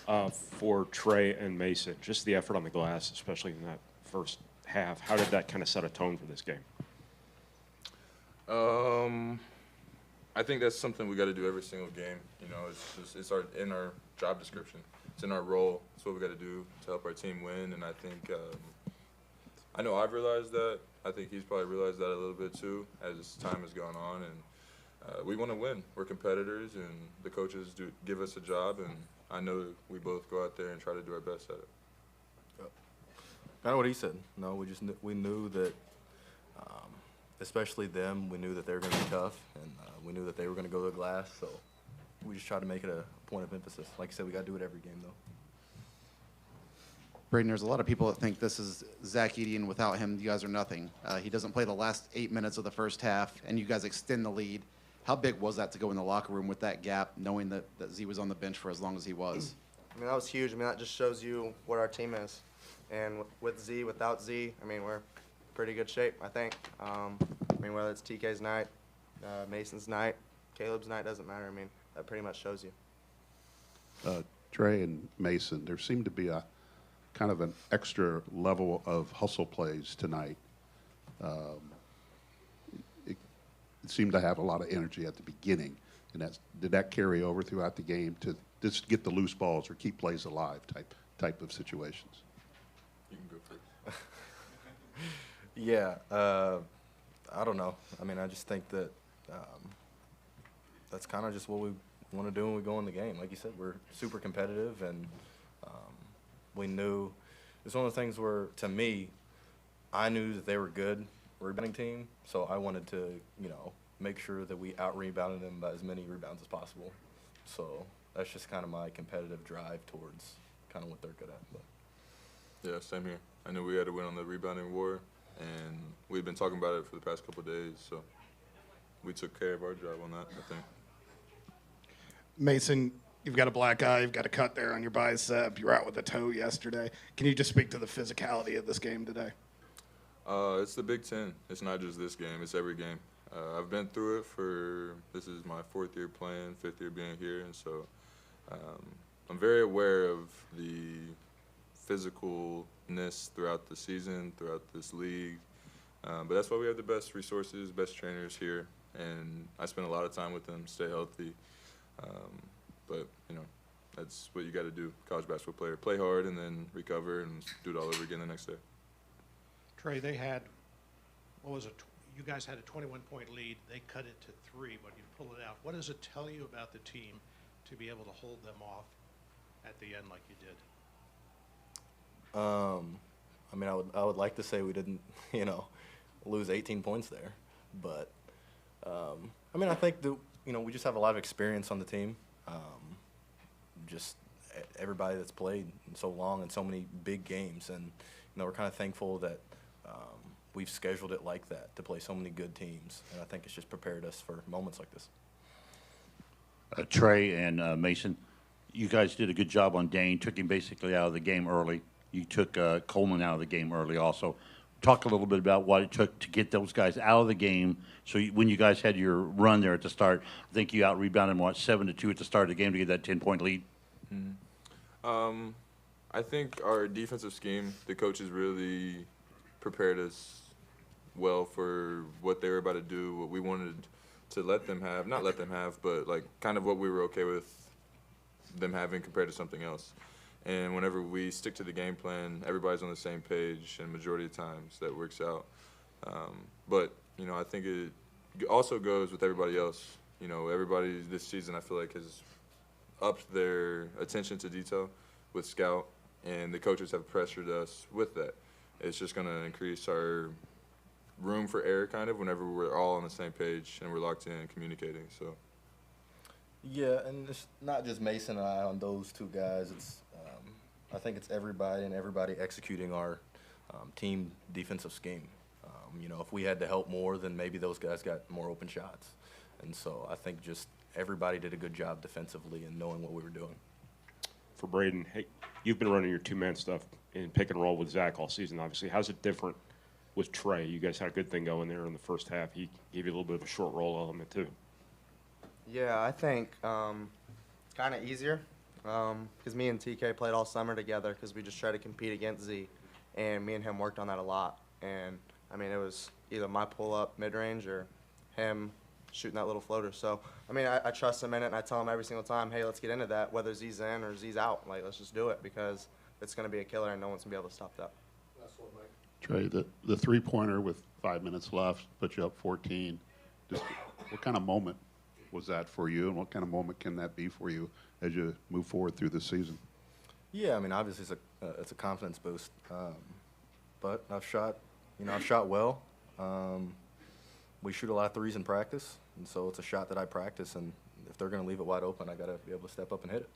For Trey and Mason, just the effort on the glass, especially in that first half. How did that kind of set a tone for this game? I think that's something we got to do every single game. You know, it's in our job description. It's in our role. It's what we got to do to help our team win. And I think I know I've realized that. I think he's probably realized that a little bit too as time has gone on. And we want to win. We're competitors, and the coaches do give us a job. And I know we both go out there and try to do our best at it. Kind of what he said. No, we knew that, especially them, we knew that they were going to be tough, and we knew that they were going to go to the glass. So we just tried to make it a point of emphasis. Like I said, we got to do it every game, though. Braden, there's a lot of people that think this is Zach Edey, and without him, you guys are nothing. He doesn't play the last 8 minutes of the first half, and you guys extend the lead. How big was that to go in the locker room with that gap, knowing that Z was on the bench for as long as he was? I mean, that was huge. I mean, that just shows you what our team is. And with Z, without Z, I mean, we're in pretty good shape, I think. I mean, whether it's TK's night, Mason's night, Caleb's night, doesn't matter. I mean, that pretty much shows you. Trey and Mason, there seemed to be a kind of an extra level of hustle plays tonight. It seemed to have a lot of energy at the beginning, and did that carry over throughout the game to just get the loose balls or keep plays alive type of situations? You can go first. Yeah, I don't know. I mean, I just think that that's kind of just what we want to do when we go in the game. Like you said, we're super competitive, and we knew it's one of the things where, to me, I knew that they were good rebounding team, so I wanted to, make sure that we out-rebounded them by as many rebounds as possible. So that's just kind of my competitive drive towards kind of what they're good at. But. Yeah, same here. I knew we had to win on the rebounding war, and we've been talking about it for the past couple of days, so we took care of our job on that, I think. Mason, you've got a black eye, you've got a cut there on your bicep, you were out with a toe yesterday. Can you just speak to the physicality of this game today? It's the Big Ten. It's not just this game, it's every game. I've been through it this is my 4th year playing, 5th year being here, and so I'm very aware of the physicalness throughout the season, throughout this league. But that's why we have the best resources, best trainers here, and I spend a lot of time with them, stay healthy. But, that's what you got to do, college basketball player. Play hard and then recover and do it all over again the next day. Trey, they had, you guys had a 21-point lead. They cut it to 3, but you pulled it out. What does it tell you about the team to be able to hold them off at the end like you did? I mean, I would like to say we didn't, lose 18 points there, but I mean, I think that we just have a lot of experience on the team. Just everybody that's played so long and so many big games, and we're kind of thankful that we've scheduled it like that to play so many good teams, and I think it's just prepared us for moments like this. Trey and Mason, you guys did a good job on Dane, took him basically out of the game early. You took Coleman out of the game early also. Talk a little bit about what it took to get those guys out of the game. So when you guys had your run there at the start, I think you out-rebounded them, 7-2 at the start of the game to get that 10-point lead? Mm-hmm. I think our defensive scheme, the coaches really prepared us well for what they were about to do, what we wanted to let them have. Not let them have, but like kind of what we were okay with them having compared to something else. And whenever we stick to the game plan, everybody's on the same page, and majority of times that works out. But, I think it also goes with everybody else. Everybody this season I feel like has upped their attention to detail with scout, and the coaches have pressured us with that. It's just going to increase our room for error kind of whenever we're all on the same page and we're locked in communicating. So. Yeah, and it's not just Mason and I on those two guys. It's I think it's everybody executing our team defensive scheme. If we had to help more, then maybe those guys got more open shots. And so I think just everybody did a good job defensively and knowing what we were doing. For Braden, hey, you've been running your two-man stuff in pick and roll with Zach all season, obviously. How's it different with Trey? You guys had a good thing going there in the first half. He gave you a little bit of a short roll element too. Yeah, I think it's kind of easier. Because me and TK played all summer together because we just tried to compete against Z, and me and him worked on that a lot. And I mean, it was either my pull up mid range or him shooting that little floater. So I mean, I trust him in it, and I tell him every single time, hey, let's get into that, whether Z's in or Z's out. Like, let's just do it because it's going to be a killer, and no one's going to be able to stop that. Trey, the three-pointer with 5 minutes left put you up 14. Just what kind of moment was that for you, and what kind of moment can that be for you as you move forward through the season? Yeah, I mean, obviously it's a confidence boost, but I've shot well. We shoot a lot of threes in practice, and so it's a shot that I practice. And if they're going to leave it wide open, I got to be able to step up and hit it.